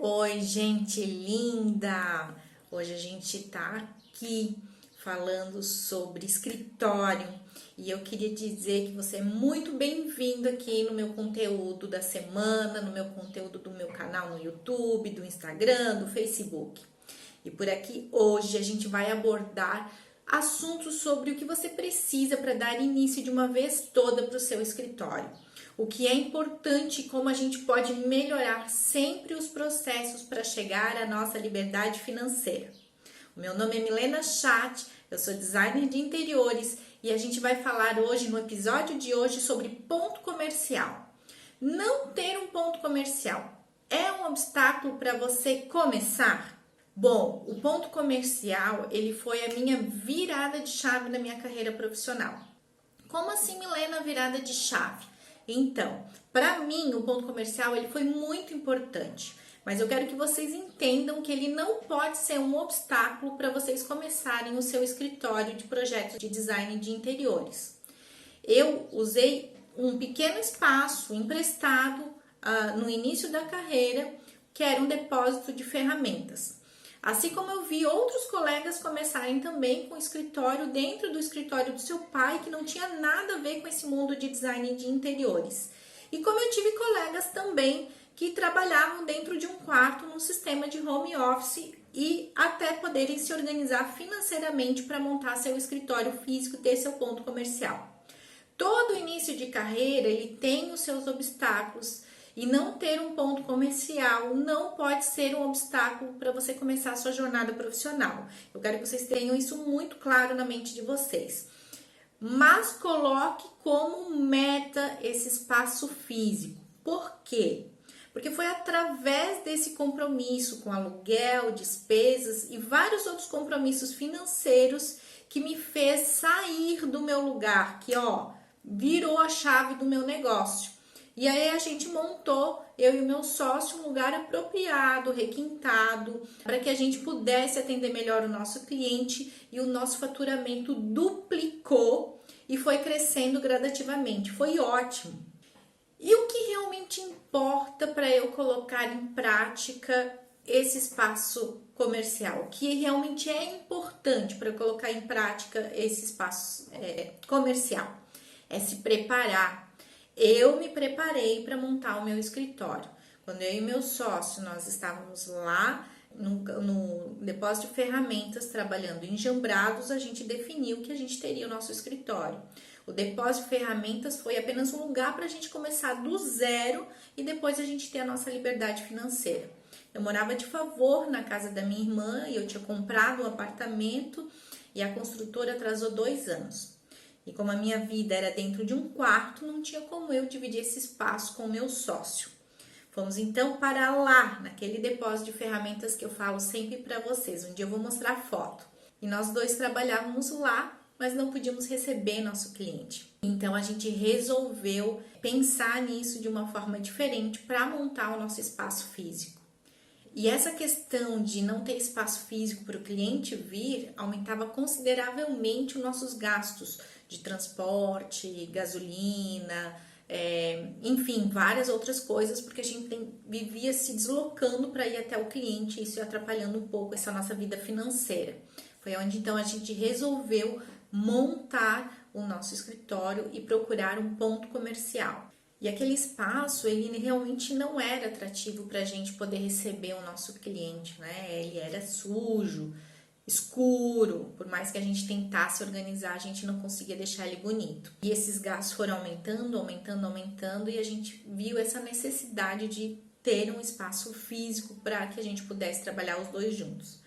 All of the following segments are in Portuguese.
Oi, gente linda! Hoje a gente tá aqui falando sobre escritório e eu queria dizer que você é muito bem-vindo aqui no meu conteúdo da semana, no meu conteúdo do meu canal no YouTube, do Instagram, do Facebook. E por aqui hoje a gente vai abordar assuntos sobre o que você precisa para dar início de uma vez toda para o seu escritório. O que é importante e como a gente pode melhorar sempre os processos para chegar à nossa liberdade financeira. O meu nome é Milena Chat, eu sou designer de interiores e a gente vai falar hoje, no episódio de hoje, sobre ponto comercial. Não ter um ponto comercial é um obstáculo para você começar? Bom, o ponto comercial, ele foi a minha virada de chave na minha carreira profissional. Como assim, Milena, virada de chave? Então, para mim, o ponto comercial, ele foi muito importante. Mas eu quero que vocês entendam que ele não pode ser um obstáculo para vocês começarem o seu escritório de projetos de design de interiores. Eu usei um pequeno espaço emprestado no início da carreira, que era um depósito de ferramentas. Assim como eu vi outros colegas começarem também com escritório dentro do escritório do seu pai, que não tinha nada a ver com esse mundo de design de interiores. E como eu tive colegas também que trabalhavam dentro de um quarto num sistema de home office e até poderem se organizar financeiramente para montar seu escritório físico e ter seu ponto comercial. Todo início de carreira, ele tem os seus obstáculos. E não ter um ponto comercial não pode ser um obstáculo para você começar a sua jornada profissional. Eu quero que vocês tenham isso muito claro na mente de vocês. Mas coloque como meta esse espaço físico. Por quê? Porque foi através desse compromisso com aluguel, despesas e vários outros compromissos financeiros que me fez sair do meu lugar, que virou a chave do meu negócio. E aí a gente montou, eu e o meu sócio, um lugar apropriado, requintado, para que a gente pudesse atender melhor o nosso cliente e o nosso faturamento duplicou e foi crescendo gradativamente. Foi ótimo. E o que realmente importa para eu colocar em prática esse espaço comercial? O que realmente é importante para eu colocar em prática esse espaço comercial? É se preparar. Eu me preparei para montar o meu escritório. Quando eu e meu sócio, nós estávamos lá no depósito de ferramentas, trabalhando em Jambrados, a gente definiu que a gente teria o nosso escritório. O depósito de ferramentas foi apenas um lugar para a gente começar do zero e depois a gente ter a nossa liberdade financeira. Eu morava de favor na casa da minha irmã e eu tinha comprado um apartamento e a construtora atrasou 2 anos. E como a minha vida era dentro de um quarto, não tinha como eu dividir esse espaço com o meu sócio. Fomos então para lá, naquele depósito de ferramentas que eu falo sempre para vocês. Um dia eu vou mostrar a foto. E nós dois trabalhávamos lá, mas não podíamos receber nosso cliente. Então a gente resolveu pensar nisso de uma forma diferente para montar o nosso espaço físico. E essa questão de não ter espaço físico para o cliente vir aumentava consideravelmente os nossos gastos de transporte, gasolina, enfim, várias outras coisas, porque a gente vivia se deslocando para ir até o cliente e isso ia atrapalhando um pouco essa nossa vida financeira. Foi onde então a gente resolveu montar o nosso escritório e procurar um ponto comercial. E aquele espaço, ele realmente não era atrativo para a gente poder receber o nosso cliente, né? Ele era sujo, escuro, por mais que a gente tentasse organizar, a gente não conseguia deixar ele bonito. E esses gastos foram aumentando e a gente viu essa necessidade de ter um espaço físico para que a gente pudesse trabalhar os dois juntos.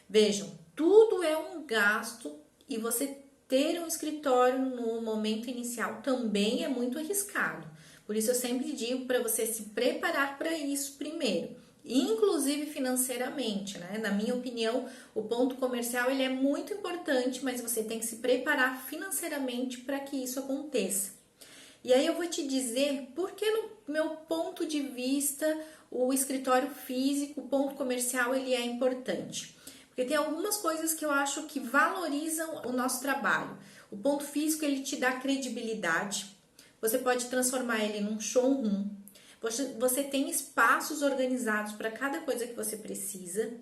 Vejam, tudo é um gasto e você ter um escritório no momento inicial também é muito arriscado. Por isso eu sempre digo para você se preparar para isso primeiro, inclusive financeiramente, né? Na minha opinião, o ponto comercial ele é muito importante, mas você tem que se preparar financeiramente para que isso aconteça. E aí eu vou te dizer por que no meu ponto de vista o escritório físico, o ponto comercial ele é importante. Porque tem algumas coisas que eu acho que valorizam o nosso trabalho. O ponto físico ele te dá credibilidade. Você pode transformar ele num showroom. Você tem espaços organizados para cada coisa que você precisa.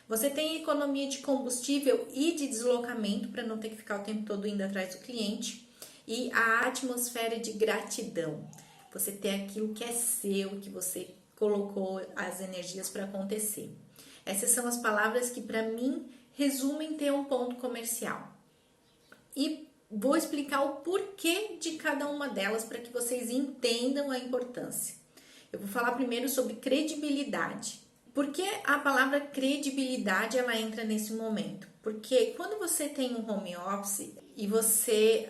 Você tem economia de combustível e de deslocamento para não ter que ficar o tempo todo indo atrás do cliente. E a atmosfera de gratidão. Você tem aquilo que é seu, que você colocou as energias para acontecer. Essas são as palavras que para mim resumem ter um ponto comercial. E vou explicar o porquê de cada uma delas para que vocês entendam a importância. Eu vou falar primeiro sobre credibilidade. Por que a palavra credibilidade ela entra nesse momento? Porque quando você tem um home office e você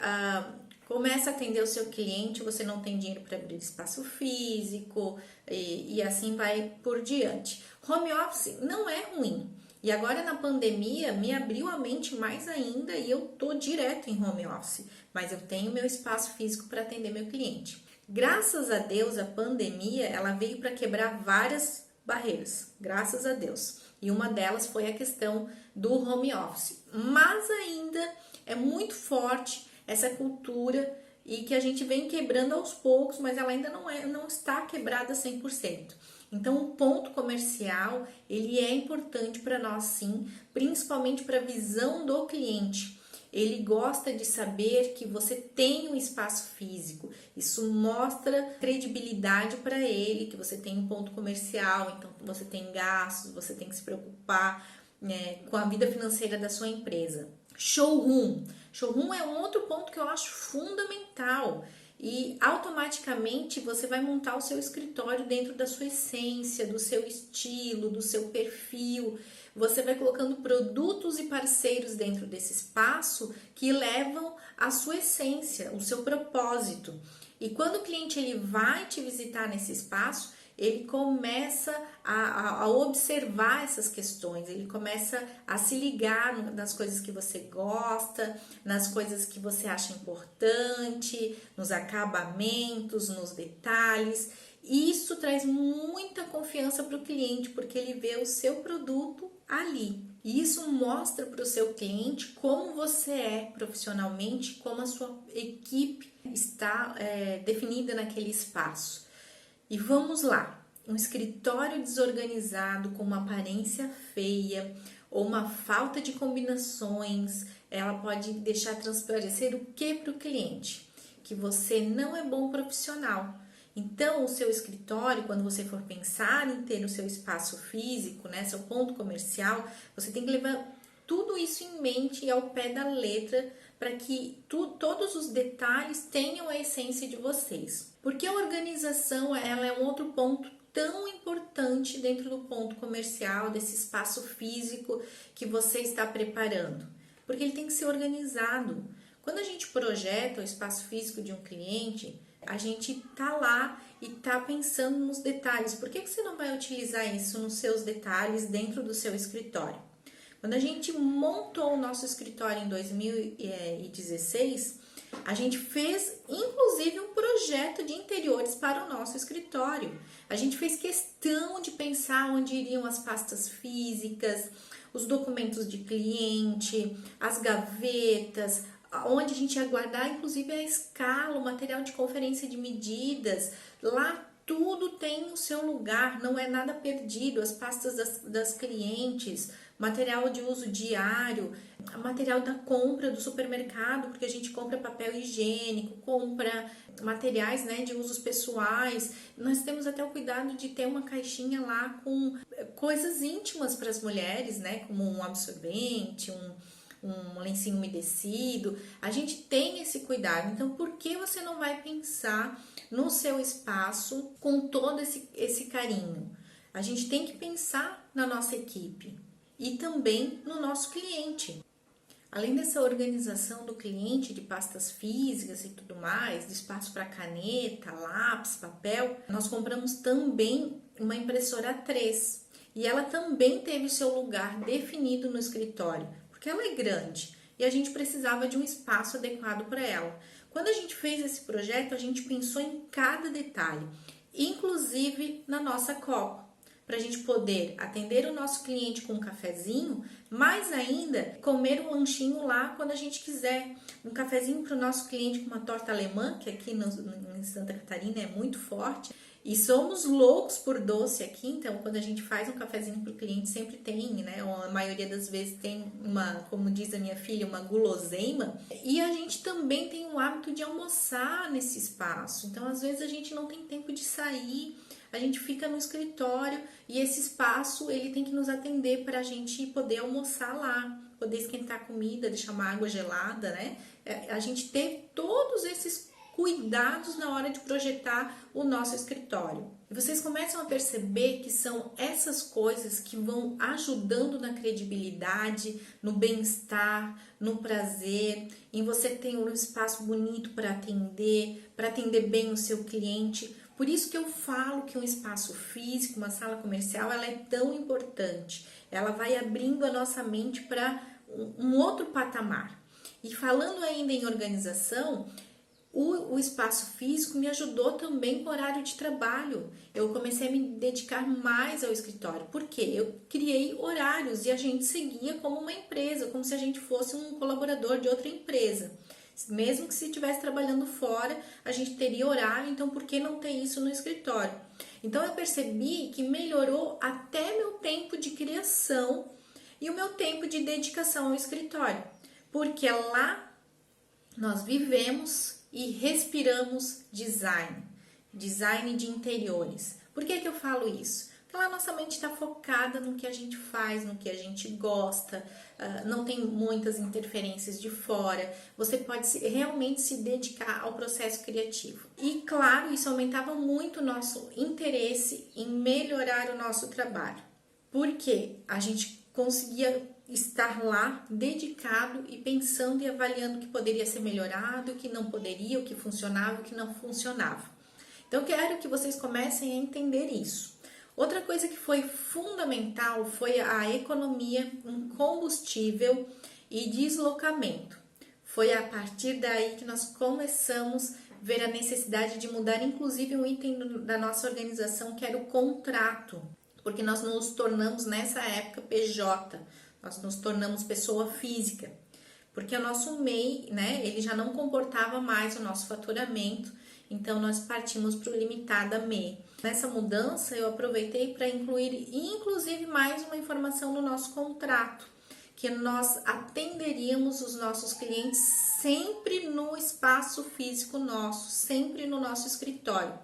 começa a atender o seu cliente, você não tem dinheiro para abrir espaço físico e assim vai por diante. Home office não é ruim. E agora na pandemia me abriu a mente mais ainda e eu tô direto em home office, mas eu tenho meu espaço físico para atender meu cliente. Graças a Deus a pandemia ela veio para quebrar várias barreiras, graças a Deus. E uma delas foi a questão do home office. Mas ainda é muito forte essa cultura e que a gente vem quebrando aos poucos, mas ela ainda não está quebrada 100%. Então, o ponto comercial, ele é importante para nós sim, principalmente para a visão do cliente. Ele gosta de saber que você tem um espaço físico. Isso mostra credibilidade para ele, que você tem um ponto comercial, então você tem gastos, você tem que se preocupar, né, com a vida financeira da sua empresa. Showroom. Showroom é um outro ponto que eu acho fundamental. E automaticamente você vai montar o seu escritório dentro da sua essência, do seu estilo, do seu perfil. Você vai colocando produtos e parceiros dentro desse espaço que levam a sua essência, o seu propósito. E quando o cliente ele vai te visitar nesse espaço, ele começa a observar essas questões, ele começa a se ligar nas coisas que você gosta, nas coisas que você acha importante, nos acabamentos, nos detalhes. E isso traz muita confiança para o cliente, porque ele vê o seu produto ali. E isso mostra para o seu cliente como você é profissionalmente, como a sua equipe está definida naquele espaço. E vamos lá, um escritório desorganizado com uma aparência feia ou uma falta de combinações, ela pode deixar transparecer o que para o cliente? Que você não é bom profissional. Então, o seu escritório, quando você for pensar em ter o seu espaço físico, né, seu ponto comercial, você tem que levar tudo isso em mente e ao pé da letra para que todos os detalhes tenham a essência de vocês. Porque a organização ela é um outro ponto tão importante dentro do ponto comercial, desse espaço físico que você está preparando. Porque ele tem que ser organizado. Quando a gente projeta o espaço físico de um cliente, a gente tá lá e tá pensando nos detalhes. Por que você não vai utilizar isso nos seus detalhes dentro do seu escritório? Quando a gente montou o nosso escritório em 2016, a gente fez inclusive um projeto de interiores para o nosso escritório. A gente fez questão de pensar onde iriam as pastas físicas, os documentos de cliente, as gavetas, onde a gente ia guardar inclusive a escala, o material de conferência de medidas. Lá tudo tem o seu lugar, não é nada perdido, as pastas das clientes, material de uso diário, material da compra do supermercado, porque a gente compra papel higiênico, compra materiais, né, de usos pessoais. Nós temos até o cuidado de ter uma caixinha lá com coisas íntimas para as mulheres, né, como um absorvente, um lencinho umedecido. A gente tem esse cuidado. Então, por que você não vai pensar no seu espaço com todo esse carinho? A gente tem que pensar na nossa equipe e também no nosso cliente. Além dessa organização do cliente de pastas físicas e tudo mais, de espaço para caneta, lápis, papel, nós compramos também uma impressora A3 e ela também teve o seu lugar definido no escritório, porque ela é grande e a gente precisava de um espaço adequado para ela. Quando a gente fez esse projeto, a gente pensou em cada detalhe, inclusive na nossa copa. para a gente poder atender o nosso cliente com um cafezinho, mais ainda comer um lanchinho lá quando a gente quiser. Um cafezinho para o nosso cliente com uma torta alemã, que aqui em Santa Catarina é muito forte. E somos loucos por doce aqui, então quando a gente faz um cafezinho para o cliente sempre tem, né? Ou a maioria das vezes tem uma, como diz a minha filha, uma guloseima. E a gente também tem o hábito de almoçar nesse espaço. Então às vezes a gente não tem tempo de sair, a gente fica no escritório e esse espaço ele tem que nos atender para a gente poder almoçar lá, poder esquentar comida, deixar uma água gelada, né? A gente ter todos esses cuidados na hora de projetar o nosso escritório. E vocês começam a perceber que são essas coisas que vão ajudando na credibilidade, no bem-estar, no prazer, em você ter um espaço bonito para atender bem o seu cliente. Por isso que eu falo que um espaço físico, uma sala comercial, ela é tão importante. Ela vai abrindo a nossa mente para um outro patamar. E falando ainda em organização, o espaço físico me ajudou também com o horário de trabalho. Eu comecei a me dedicar mais ao escritório. Por quê? Eu criei horários e a gente seguia como uma empresa, como se a gente fosse um colaborador de outra empresa. Mesmo que se estivesse trabalhando fora, a gente teria horário, então por que não ter isso no escritório? Então eu percebi que melhorou até meu tempo de criação e o meu tempo de dedicação ao escritório. Porque lá nós vivemos e respiramos design de interiores. Por que eu falo isso? Porque lá nossa mente está focada no que a gente faz, no que a gente gosta, não tem muitas interferências de fora, você pode realmente se dedicar ao processo criativo. E claro, isso aumentava muito o nosso interesse em melhorar o nosso trabalho, porque a gente conseguia estar lá dedicado e pensando e avaliando o que poderia ser melhorado, o que não poderia, o que funcionava, o que não funcionava. Então, eu quero que vocês comecem a entender isso. Outra coisa que foi fundamental foi a economia em combustível e deslocamento. Foi a partir daí que nós começamos a ver a necessidade de mudar, inclusive, um item da nossa organização, que era o contrato, porque nós nos tornamos, nessa época, PJ, nós nos tornamos pessoa física, porque o nosso MEI, né, ele já não comportava mais o nosso faturamento, então nós partimos para o limitada MEI. Nessa mudança eu aproveitei para incluir inclusive mais uma informação no nosso contrato, que nós atenderíamos os nossos clientes sempre no espaço físico nosso, sempre no nosso escritório.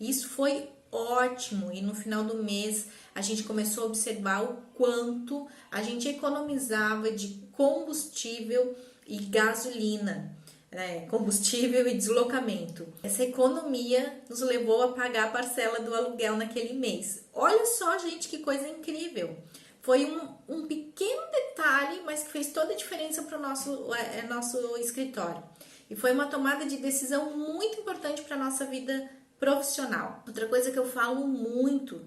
Isso foi ótimo e no final do mês a gente começou a observar o quanto a gente economizava de combustível e gasolina, né? Combustível e deslocamento. Essa economia nos levou a pagar a parcela do aluguel naquele mês. Olha só, gente, que coisa incrível! Foi um pequeno detalhe, mas que fez toda a diferença para o nosso escritório. E foi uma tomada de decisão muito importante para a nossa vida profissional. Outra coisa que eu falo muito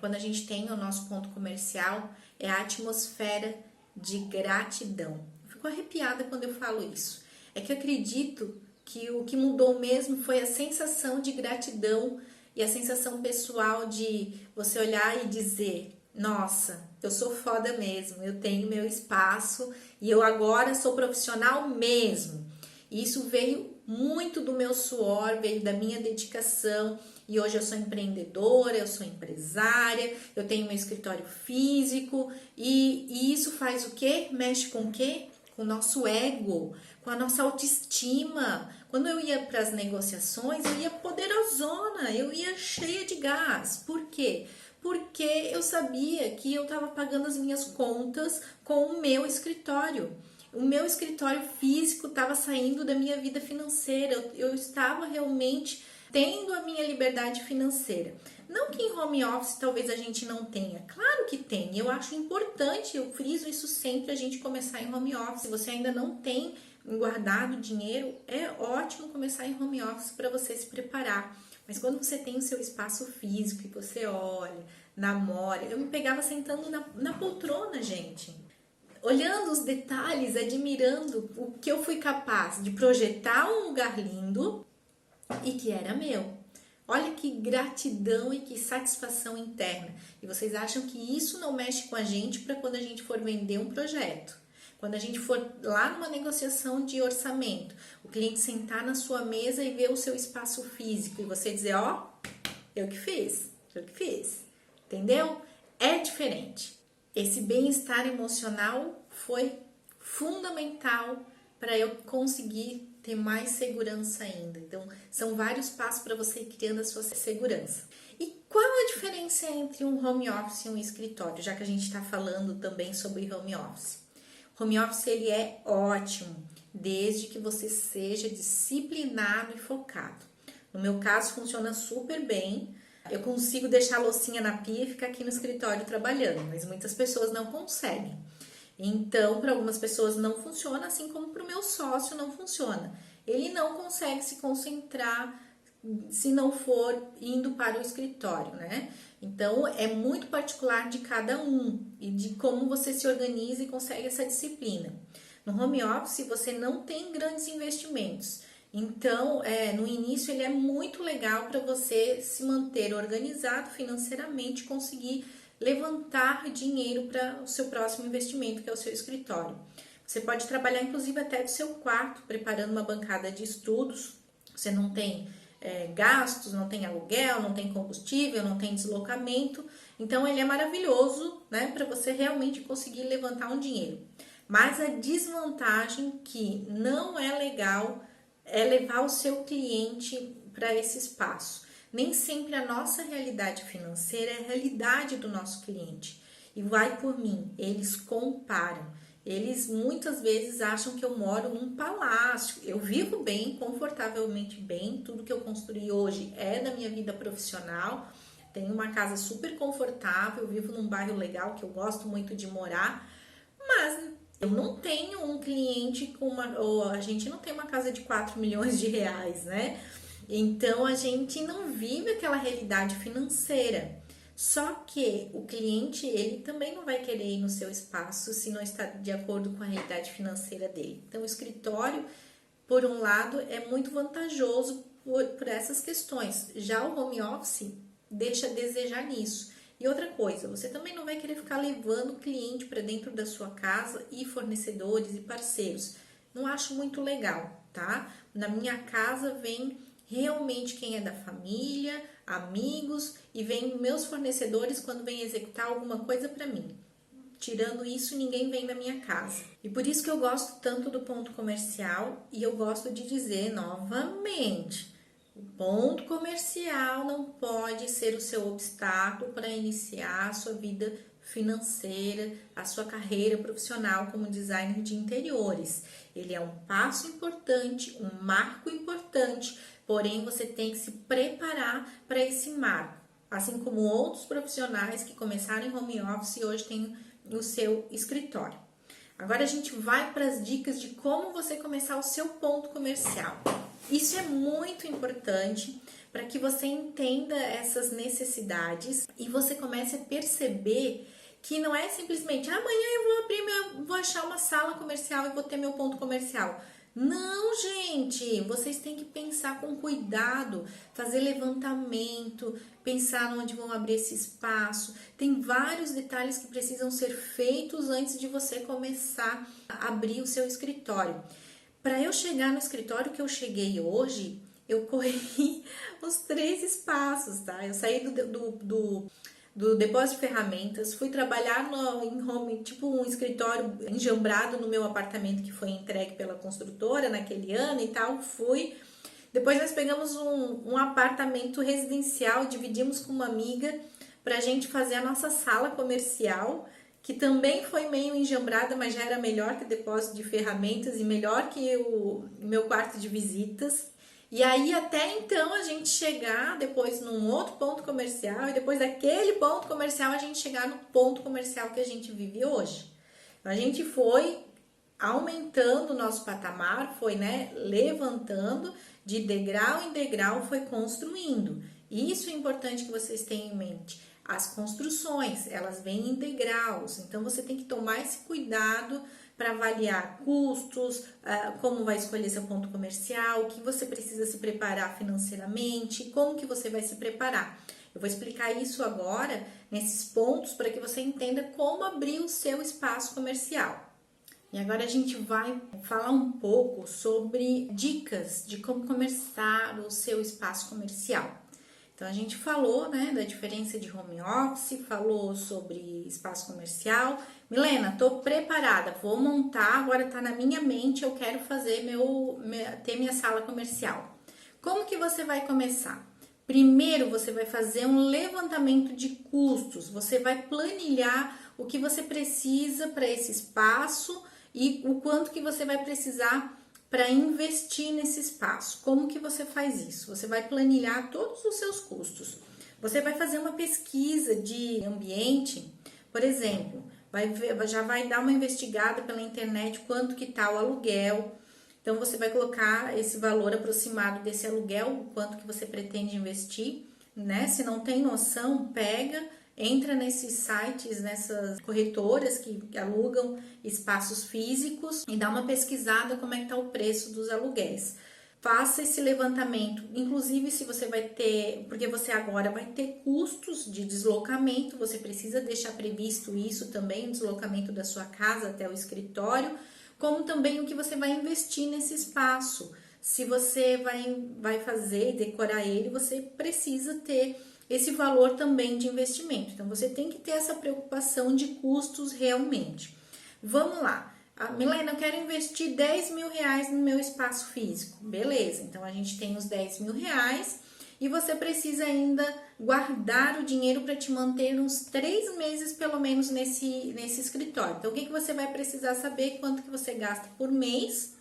quando a gente tem o nosso ponto comercial é a atmosfera de gratidão. Eu fico arrepiada quando eu falo isso. É que eu acredito que o que mudou mesmo foi a sensação de gratidão e a sensação pessoal de você olhar e dizer: nossa, eu sou foda mesmo, eu tenho meu espaço e eu agora sou profissional mesmo. E isso veio muito do meu suor, veio da minha dedicação, e hoje eu sou empreendedora, eu sou empresária, eu tenho meu escritório físico, e isso faz o quê? Mexe com o quê? Com o nosso ego, com a nossa autoestima. Quando eu ia para as negociações, eu ia poderosona, eu ia cheia de gás. Por quê? Porque eu sabia que eu estava pagando as minhas contas com o meu escritório. O meu escritório físico estava saindo da minha vida financeira, eu estava realmente tendo a minha liberdade financeira. Não que em home office talvez a gente não tenha, claro que tem, eu acho importante, eu friso isso sempre, a gente começar em home office. Se você ainda não tem guardado dinheiro, é ótimo começar em home office para você se preparar. Mas quando você tem o seu espaço físico e você olha, namora, eu me pegava sentando na poltrona, gente. Olhando os detalhes, admirando o que eu fui capaz de projetar um lugar lindo e que era meu. Olha que gratidão e que satisfação interna. E vocês acham que isso não mexe com a gente para quando a gente for vender um projeto? Quando a gente for lá numa negociação de orçamento, o cliente sentar na sua mesa e ver o seu espaço físico e você dizer, ó, eu que fiz. Entendeu? É diferente. Esse bem-estar emocional foi fundamental para eu conseguir ter mais segurança ainda. Então, são vários passos para você ir criando a sua segurança. E qual a diferença entre um home office e um escritório, já que a gente está falando também sobre home office? Home office ele é ótimo, desde que você seja disciplinado e focado. No meu caso, funciona super bem. Eu consigo deixar a loucinha na pia e ficar aqui no escritório trabalhando, mas muitas pessoas não conseguem. Então, para algumas pessoas não funciona, assim como para o meu sócio não funciona. Ele não consegue se concentrar se não for indo para o escritório, né? Então, é muito particular de cada um e de como você se organiza e consegue essa disciplina. No home office, você não tem grandes investimentos. Então, no início, ele é muito legal para você se manter organizado financeiramente, conseguir levantar dinheiro para o seu próximo investimento, que é o seu escritório. Você pode trabalhar, inclusive, até do seu quarto, preparando uma bancada de estudos. Você não tem gastos, não tem aluguel, não tem combustível, não tem deslocamento. Então, ele é maravilhoso, né, para você realmente conseguir levantar um dinheiro. Mas a desvantagem que não é legal é levar o seu cliente para esse espaço. Nem sempre a nossa realidade financeira é a realidade do nosso cliente. E vai por mim, eles comparam. Eles muitas vezes acham que eu moro num palácio. Eu vivo bem, confortavelmente bem. Tudo que eu construí hoje é da minha vida profissional. Tenho uma casa super confortável, vivo num bairro legal que eu gosto muito de morar. Mas eu não tenho um cliente ou a gente não tem uma casa de 4 milhões de reais, né? Então a gente não vive aquela realidade financeira. Só que o cliente, ele também não vai querer ir no seu espaço se não está de acordo com a realidade financeira dele. Então o escritório, por um lado, é muito vantajoso por essas questões. Já o home office deixa a desejar nisso. E outra coisa, você também não vai querer ficar levando cliente para dentro da sua casa e fornecedores e parceiros. Não acho muito legal, tá? Na minha casa vem realmente quem é da família, amigos e vem meus fornecedores quando vem executar alguma coisa para mim. Tirando isso, ninguém vem na minha casa. E por isso que eu gosto tanto do ponto comercial e eu gosto de dizer novamente, o ponto comercial não pode ser o seu obstáculo para iniciar a sua vida financeira, a sua carreira profissional como designer de interiores. Ele é um passo importante, um marco importante, porém você tem que se preparar para esse marco. Assim como outros profissionais que começaram em home office e hoje têm o seu escritório. Agora a gente vai para as dicas de como você começar o seu ponto comercial. Isso é muito importante para que você entenda essas necessidades e você comece a perceber que não é simplesmente amanhã eu vou achar uma sala comercial e vou ter meu ponto comercial. Não, gente, vocês têm que pensar com cuidado, fazer levantamento, pensar onde vão abrir esse espaço. Tem vários detalhes que precisam ser feitos antes de você começar a abrir o seu escritório. Para eu chegar no escritório que eu cheguei hoje, eu corri os 3 espaços, tá? Eu saí do depósito de ferramentas, fui trabalhar em home, tipo um escritório enjambrado no meu apartamento que foi entregue pela construtora naquele ano e tal, fui. Depois nós pegamos um apartamento residencial, dividimos com uma amiga pra gente fazer a nossa sala comercial, que também foi meio enjambrada, mas já era melhor que o depósito de ferramentas e melhor que o meu quarto de visitas. E aí até então a gente chegar depois num outro ponto comercial e depois daquele ponto comercial a gente chegar no ponto comercial que a gente vive hoje. A gente foi aumentando o nosso patamar, foi, né, levantando de degrau em degrau, foi construindo. Isso é importante que vocês tenham em mente. As construções, elas vêm em degraus, então você tem que tomar esse cuidado para avaliar custos, como vai escolher seu ponto comercial, o que você precisa se preparar financeiramente, como que você vai se preparar. Eu vou explicar isso agora, nesses pontos, para que você entenda como abrir o seu espaço comercial. E agora a gente vai falar um pouco sobre dicas de como começar o seu espaço comercial. Então a gente falou, né, da diferença de home office, falou sobre espaço comercial. Milena, tô preparada, vou montar, agora tá na minha mente, eu quero fazer ter minha sala comercial. Como que você vai começar? Primeiro você vai fazer um levantamento de custos, você vai planilhar o que você precisa para esse espaço e o quanto que você vai precisar para investir nesse espaço. Como que você faz isso? Você vai planilhar todos os seus custos. Você vai fazer uma pesquisa de ambiente, por exemplo, já vai dar uma investigada pela internet quanto que tá o aluguel. Então você vai colocar esse valor aproximado desse aluguel, o quanto que você pretende investir, né? Se não tem noção, entra nesses sites, nessas corretoras que alugam espaços físicos e dá uma pesquisada como é que está o preço dos aluguéis. Faça esse levantamento, inclusive se você vai ter, porque você agora vai ter custos de deslocamento, você precisa deixar previsto isso também, o deslocamento da sua casa até o escritório, como também o que você vai investir nesse espaço. Se você vai fazer e decorar ele, você precisa ter esse valor também de investimento. Então, você tem que ter essa preocupação de custos realmente. Vamos lá. Milena, eu quero investir 10 mil reais no meu espaço físico. Beleza, então a gente tem os 10 mil reais e você precisa ainda guardar o dinheiro para te manter uns 3 meses pelo menos nesse escritório. Então, o que você vai precisar saber? Quanto que você gasta por mês,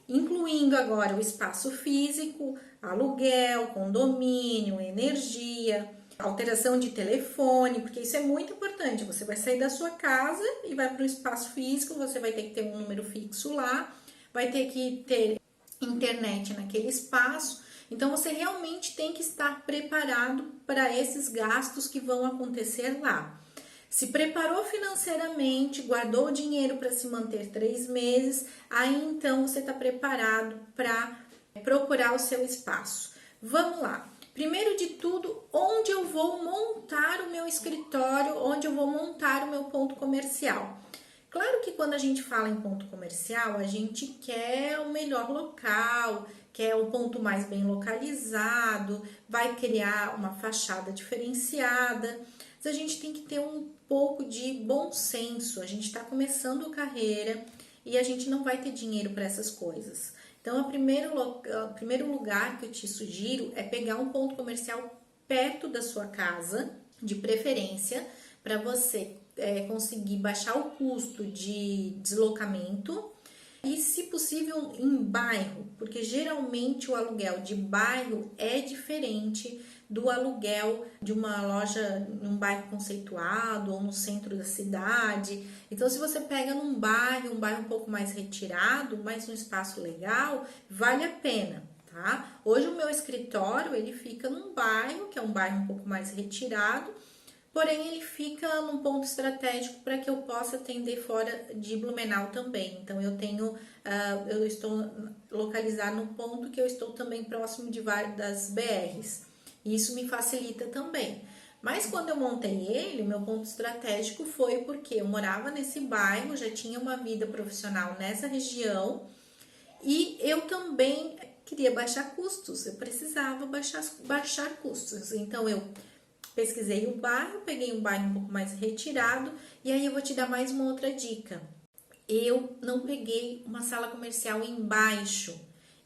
incluindo agora o espaço físico, aluguel, condomínio, energia, alteração de telefone, porque isso é muito importante. Você vai sair da sua casa e vai para o espaço físico, você vai ter que ter um número fixo lá, vai ter que ter internet naquele espaço. Então você realmente tem que estar preparado para esses gastos que vão acontecer lá. Se preparou financeiramente, guardou dinheiro para se manter 3 meses, aí então você está preparado para procurar o seu espaço. Vamos lá. Primeiro de tudo, onde eu vou montar o meu escritório, onde eu vou montar o meu ponto comercial. Claro que quando a gente fala em ponto comercial, a gente quer o melhor local, quer o ponto mais bem localizado, vai criar uma fachada diferenciada. Mas a gente tem que ter um pouco de bom senso. A gente está começando a carreira e a gente não vai ter dinheiro para essas coisas. Então, o primeiro lugar que eu te sugiro é pegar um ponto comercial perto da sua casa, de preferência, para você conseguir baixar o custo de deslocamento e, se possível, em bairro, porque geralmente o aluguel de bairro é diferente do aluguel de uma loja num bairro conceituado ou no centro da cidade. Então, se você pega um bairro um pouco mais retirado, mas um espaço legal, vale a pena, tá? Hoje o meu escritório, ele fica num bairro, que é um bairro um pouco mais retirado, porém ele fica num ponto estratégico para que eu possa atender fora de Blumenau também. Então eu estou localizado no ponto que eu estou também próximo de várias das BRs. E isso me facilita também. Mas quando eu montei ele, meu ponto estratégico foi porque eu morava nesse bairro, já tinha uma vida profissional nessa região e eu também queria baixar custos, eu precisava baixar custos. Então eu pesquisei o bairro, peguei um bairro um pouco mais retirado e aí eu vou te dar mais uma outra dica. Eu não peguei uma sala comercial embaixo,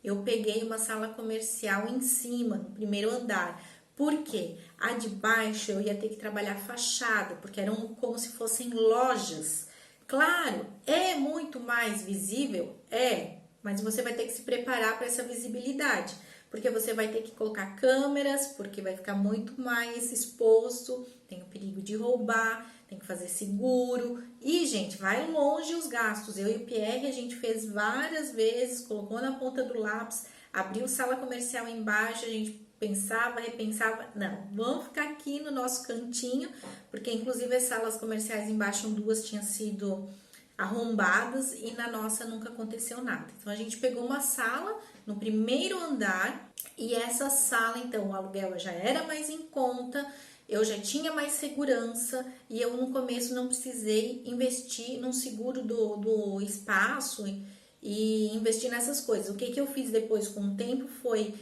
eu peguei uma sala comercial em cima, no primeiro andar. Por quê? A de baixo eu ia ter que trabalhar fachada, porque eram como se fossem lojas. Claro, é muito mais visível? É, mas você vai ter que se preparar para essa visibilidade. Porque você vai ter que colocar câmeras, porque vai ficar muito mais exposto, tem o perigo de roubar, tem que fazer seguro. E, gente, vai longe os gastos. Eu e o Pierre, a gente fez várias vezes, colocou na ponta do lápis, abriu sala comercial embaixo, a gente pensava, repensava, não, vamos ficar aqui no nosso cantinho, porque inclusive as salas comerciais embaixo, duas tinham sido arrombadas e na nossa nunca aconteceu nada. Então a gente pegou uma sala no primeiro andar e essa sala, então, o aluguel já era mais em conta, eu já tinha mais segurança e eu no começo não precisei investir num seguro do espaço e investir nessas coisas. O que eu fiz depois com o tempo foi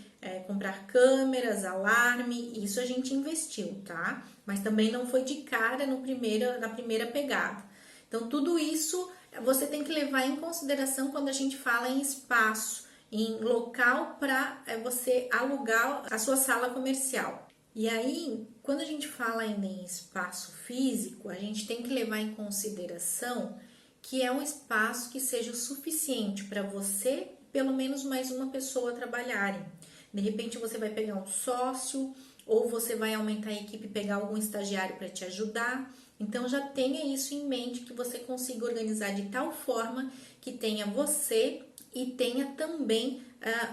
comprar câmeras, alarme, isso a gente investiu, tá? Mas também não foi de cara na primeira pegada. Então, tudo isso você tem que levar em consideração quando a gente fala em espaço, em local para você alugar a sua sala comercial. E aí, quando a gente fala ainda em espaço físico, a gente tem que levar em consideração que é um espaço que seja o suficiente para você, pelo menos mais uma pessoa trabalharem. De repente você vai pegar um sócio ou você vai aumentar a equipe e pegar algum estagiário para te ajudar. Então já tenha isso em mente, que você consiga organizar de tal forma que tenha você e tenha também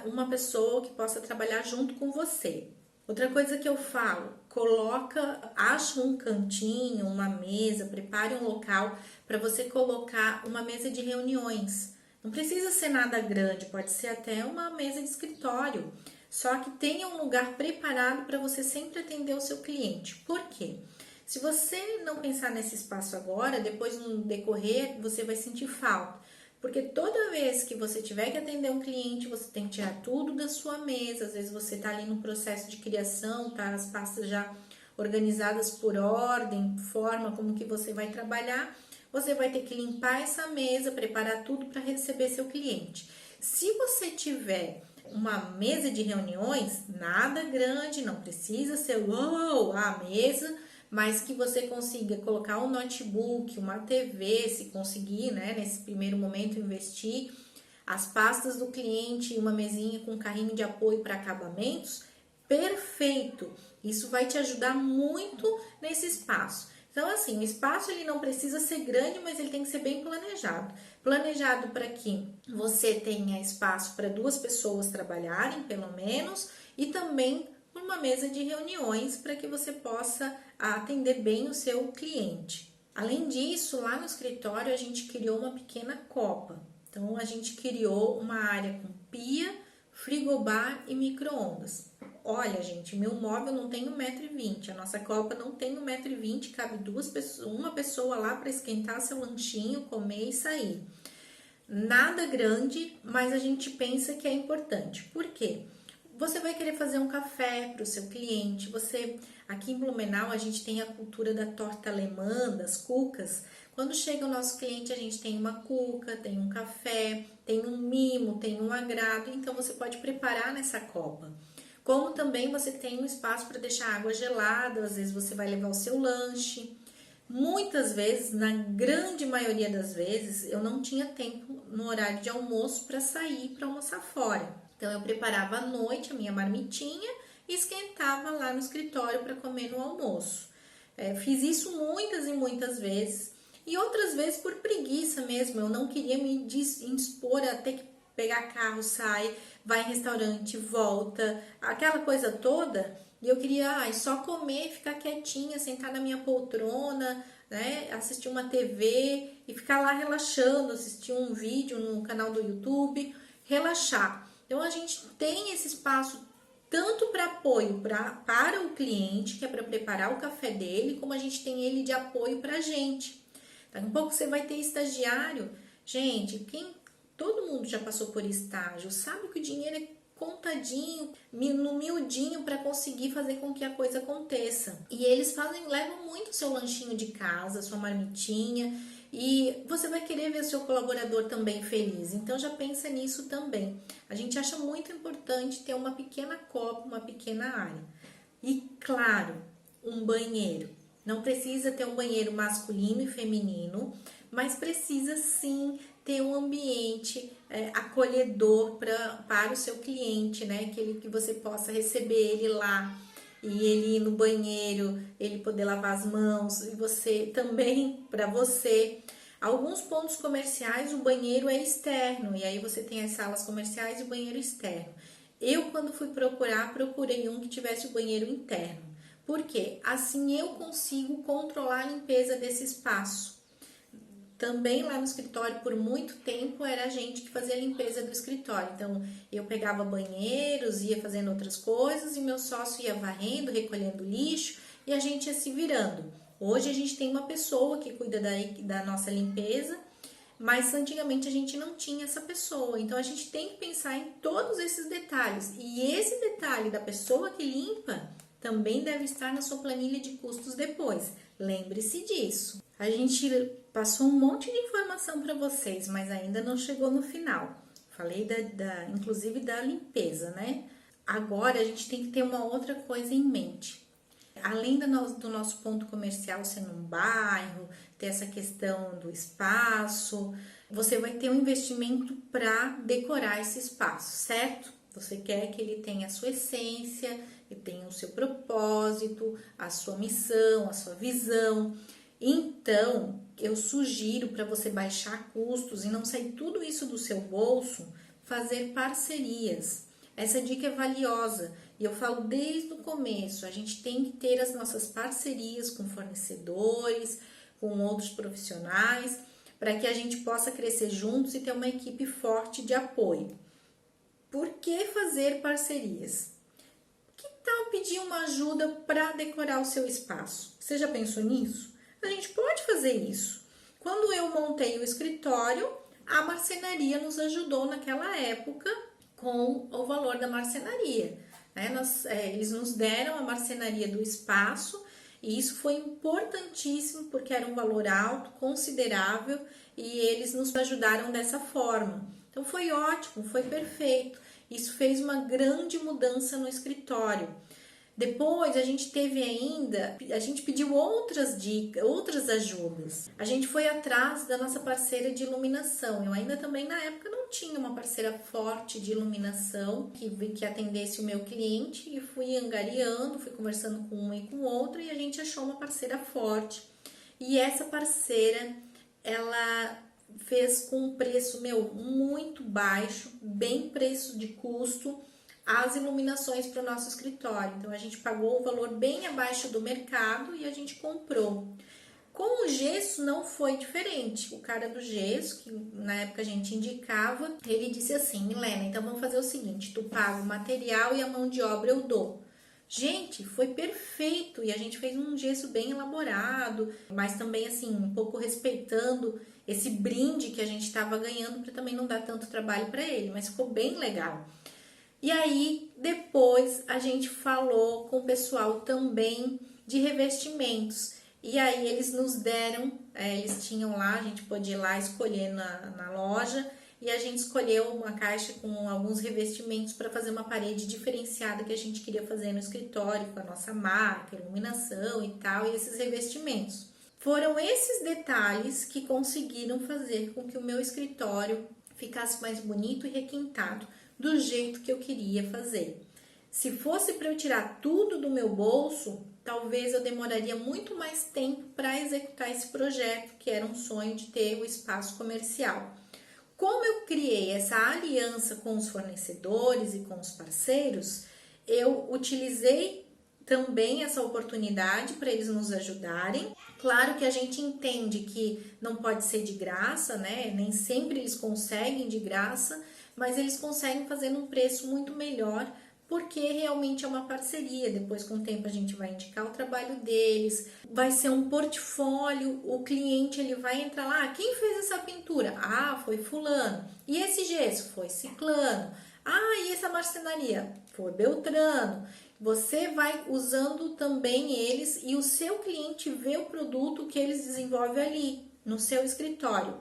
uma pessoa que possa trabalhar junto com você. Outra coisa que eu falo, acha um cantinho, uma mesa, prepare um local para você colocar uma mesa de reuniões. Não precisa ser nada grande, pode ser até uma mesa de escritório. Só que tenha um lugar preparado para você sempre atender o seu cliente. Por quê? Se você não pensar nesse espaço agora, depois no decorrer você vai sentir falta. Porque toda vez que você tiver que atender um cliente, você tem que tirar tudo da sua mesa. Às vezes você está ali no processo de criação, tá as pastas já organizadas por ordem, forma como que você vai trabalhar. Você vai ter que limpar essa mesa, preparar tudo para receber seu cliente. Se você tiver uma mesa de reuniões, nada grande, não precisa ser a mesa, mas que você consiga colocar um notebook, uma TV, se conseguir, né, nesse primeiro momento investir, as pastas do cliente e uma mesinha com carrinho de apoio para acabamentos, perfeito! Isso vai te ajudar muito nesse espaço. Então, assim, o espaço ele não precisa ser grande, mas ele tem que ser bem planejado. Planejado para que você tenha espaço para 2 pessoas trabalharem, pelo menos, e também uma mesa de reuniões para que você possa atender bem o seu cliente. Além disso, lá no escritório a gente criou uma pequena copa. Então, a gente criou uma área com pia, frigobar e micro-ondas. Olha, gente, meu móvel não tem 1,20 m, a nossa copa não tem 1,20 m, cabe uma pessoa lá para esquentar seu lanchinho, comer e sair. Nada grande, mas a gente pensa que é importante. Por quê? Você vai querer fazer um café para o seu cliente. Aqui em Blumenau, a gente tem a cultura da torta alemã, das cucas. Quando chega o nosso cliente, a gente tem uma cuca, tem um café, tem um mimo, tem um agrado. Então, você pode preparar nessa copa. Como também você tem um espaço para deixar água gelada, às vezes você vai levar o seu lanche. Muitas vezes, na grande maioria das vezes, eu não tinha tempo no horário de almoço para sair para almoçar fora. Então, eu preparava à noite a minha marmitinha e esquentava lá no escritório para comer no almoço. Fiz isso muitas e muitas vezes. E outras vezes por preguiça mesmo, eu não queria me indispor a ter que pegar carro, sai, vai em restaurante, volta, aquela coisa toda. E eu queria só comer, ficar quietinha, sentar na minha poltrona, né, assistir uma TV e ficar lá relaxando, assistir um vídeo no canal do YouTube, relaxar. Então, a gente tem esse espaço tanto para apoio para o cliente, que é para preparar o café dele, como a gente tem ele de apoio para a gente. Daqui a pouco você vai ter estagiário. Gente, todo mundo já passou por estágio, sabe que o dinheiro é contadinho, no miudinho para conseguir fazer com que a coisa aconteça. E eles levam muito o seu lanchinho de casa, sua marmitinha, e você vai querer ver o seu colaborador também feliz. Então já pensa nisso também. A gente acha muito importante ter uma pequena copa, uma pequena área. E claro, um banheiro. Não precisa ter um banheiro masculino e feminino, mas precisa sim ter um ambiente acolhedor para o seu cliente, né? Que você possa receber ele lá e ele ir no banheiro, ele poder lavar as mãos e você também, para você. Alguns pontos comerciais o banheiro é externo e aí você tem as salas comerciais e o banheiro externo. Eu, quando fui procurei um que tivesse o banheiro interno. Por quê? Assim eu consigo controlar a limpeza desse espaço. também lá no escritório, por muito tempo, era a gente que fazia a limpeza do escritório. Então, eu pegava banheiros, ia fazendo outras coisas e meu sócio ia varrendo, recolhendo lixo e a gente ia se virando. Hoje a gente tem uma pessoa que cuida da nossa limpeza, mas antigamente a gente não tinha essa pessoa. Então, a gente tem que pensar em todos esses detalhes. E esse detalhe da pessoa que limpa também deve estar na sua planilha de custos depois. Lembre-se disso. A gente passou um monte de informação para vocês, mas ainda não chegou no final. Falei inclusive da limpeza, né? Agora a gente tem que ter uma outra coisa em mente. Além do nosso ponto comercial ser num bairro, ter essa questão do espaço, você vai ter um investimento para decorar esse espaço, certo? Você quer que ele tenha a sua essência, ele tenha o seu propósito, a sua missão, a sua visão. Então, eu sugiro para você baixar custos e não sair tudo isso do seu bolso, fazer parcerias. Essa dica é valiosa e eu falo desde o começo, a gente tem que ter as nossas parcerias com fornecedores, com outros profissionais, para que a gente possa crescer juntos e ter uma equipe forte de apoio. Por que fazer parcerias? Que tal pedir uma ajuda para decorar o seu espaço? Você já pensou nisso? A gente pode fazer isso. Quando eu montei o escritório, a marcenaria nos ajudou naquela época com o valor da marcenaria. Eles nos deram a marcenaria do espaço e isso foi importantíssimo porque era um valor alto, considerável, e eles nos ajudaram dessa forma. Então foi ótimo, foi perfeito. Isso fez uma grande mudança no escritório. Depois a gente pediu outras dicas, outras ajudas. A gente foi atrás da nossa parceira de iluminação. Eu ainda também na época não tinha uma parceira forte de iluminação que atendesse o meu cliente e fui angariando, fui conversando com uma e com outra e a gente achou uma parceira forte. E essa parceira, ela fez com um preço muito baixo, bem preço de custo, as iluminações para o nosso escritório. Então, a gente pagou um valor bem abaixo do mercado e a gente comprou. Com o gesso não foi diferente. O cara do gesso, que na época a gente indicava, ele disse assim: Milena, então vamos fazer o seguinte, tu paga o material e a mão de obra eu dou. Gente, foi perfeito e a gente fez um gesso bem elaborado, mas também assim, um pouco respeitando esse brinde que a gente estava ganhando para também não dar tanto trabalho para ele, mas ficou bem legal. E aí, depois a gente falou com o pessoal também de revestimentos. E aí eles nos deram, eles tinham lá, a gente pôde ir lá escolher na loja e a gente escolheu uma caixa com alguns revestimentos para fazer uma parede diferenciada que a gente queria fazer no escritório com a nossa marca, iluminação e tal, e esses revestimentos. Foram esses detalhes que conseguiram fazer com que o meu escritório ficasse mais bonito e requintado, do jeito que eu queria fazer. Se fosse para eu tirar tudo do meu bolso, talvez eu demoraria muito mais tempo para executar esse projeto, que era um sonho de ter o espaço comercial. Como eu criei essa aliança com os fornecedores e com os parceiros, eu utilizei também essa oportunidade para eles nos ajudarem. Claro que a gente entende que não pode ser de graça, né? Nem sempre eles conseguem de graça, mas eles conseguem fazer num preço muito melhor, porque realmente é uma parceria. Depois, com o tempo, a gente vai indicar o trabalho deles, vai ser um portfólio, o cliente ele vai entrar lá, quem fez essa pintura? Ah, foi fulano. E esse gesso? Foi ciclano. Ah, e essa marcenaria? Foi Beltrano. Você vai usando também eles e o seu cliente vê o produto que eles desenvolvem ali, no seu escritório.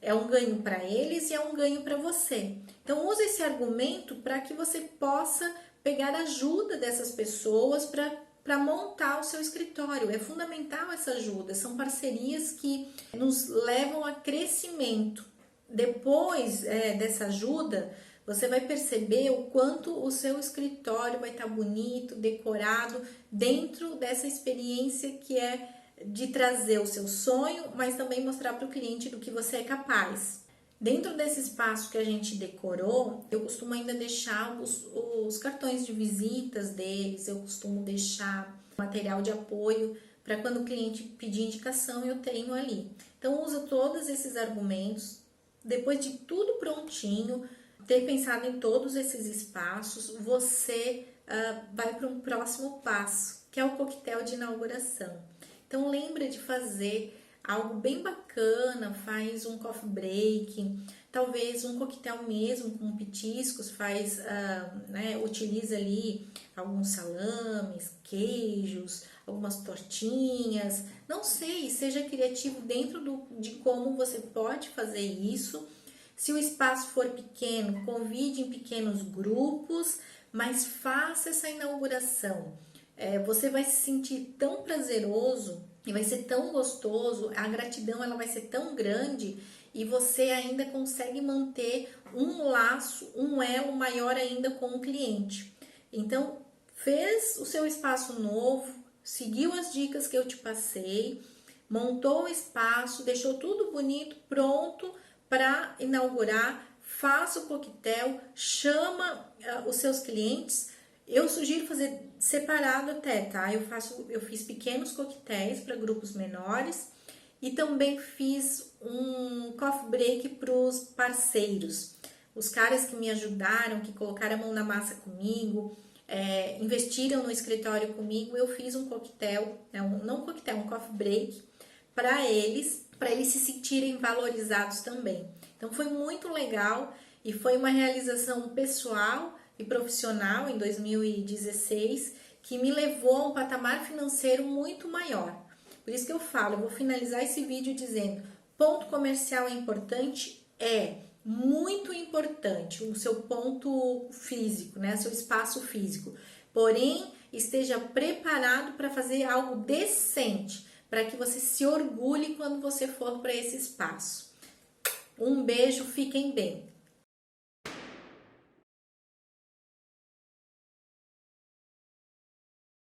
É um ganho para eles e é um ganho para você. Então, use esse argumento para que você possa pegar ajuda dessas pessoas para montar o seu escritório. É fundamental essa ajuda, são parcerias que nos levam a crescimento. Depois dessa ajuda, você vai perceber o quanto o seu escritório vai estar bonito, decorado, dentro dessa experiência que é de trazer o seu sonho, mas também mostrar para o cliente do que você é capaz. Dentro desse espaço que a gente decorou, eu costumo ainda deixar os cartões de visitas deles, eu costumo deixar material de apoio para quando o cliente pedir indicação, eu tenho ali. Então, usa todos esses argumentos. Depois de tudo prontinho, ter pensado em todos esses espaços, você vai para um próximo passo, que é o coquetel de inauguração. Então, lembra de fazer algo bem bacana, faz um coffee break, talvez um coquetel mesmo com petiscos, utiliza ali alguns salames, queijos, algumas tortinhas, não sei, seja criativo dentro de como você pode fazer isso. Se o espaço for pequeno, convide em pequenos grupos, mas faça essa inauguração. Você vai se sentir tão prazeroso e vai ser tão gostoso, a gratidão ela vai ser tão grande e você ainda consegue manter um laço, um elo maior ainda com o cliente. Então, fez o seu espaço novo, seguiu as dicas que eu te passei, montou o espaço, deixou tudo bonito, pronto para inaugurar, faça o coquetel, chama os seus clientes. Eu sugiro fazer separado até, tá? Eu fiz pequenos coquetéis para grupos menores e também fiz um coffee break para os parceiros. Os caras que me ajudaram, que colocaram a mão na massa comigo, investiram no escritório comigo, eu fiz um coquetel, um coffee break para eles se sentirem valorizados também. Então foi muito legal e foi uma realização pessoal e profissional em 2016 que me levou a um patamar financeiro muito maior. Por isso que eu falo, eu vou finalizar esse vídeo dizendo, ponto comercial é importante? É muito importante, o seu ponto físico, né, seu espaço físico. Porém, esteja preparado para fazer algo decente, para que você se orgulhe quando você for para esse espaço. Um beijo, fiquem bem!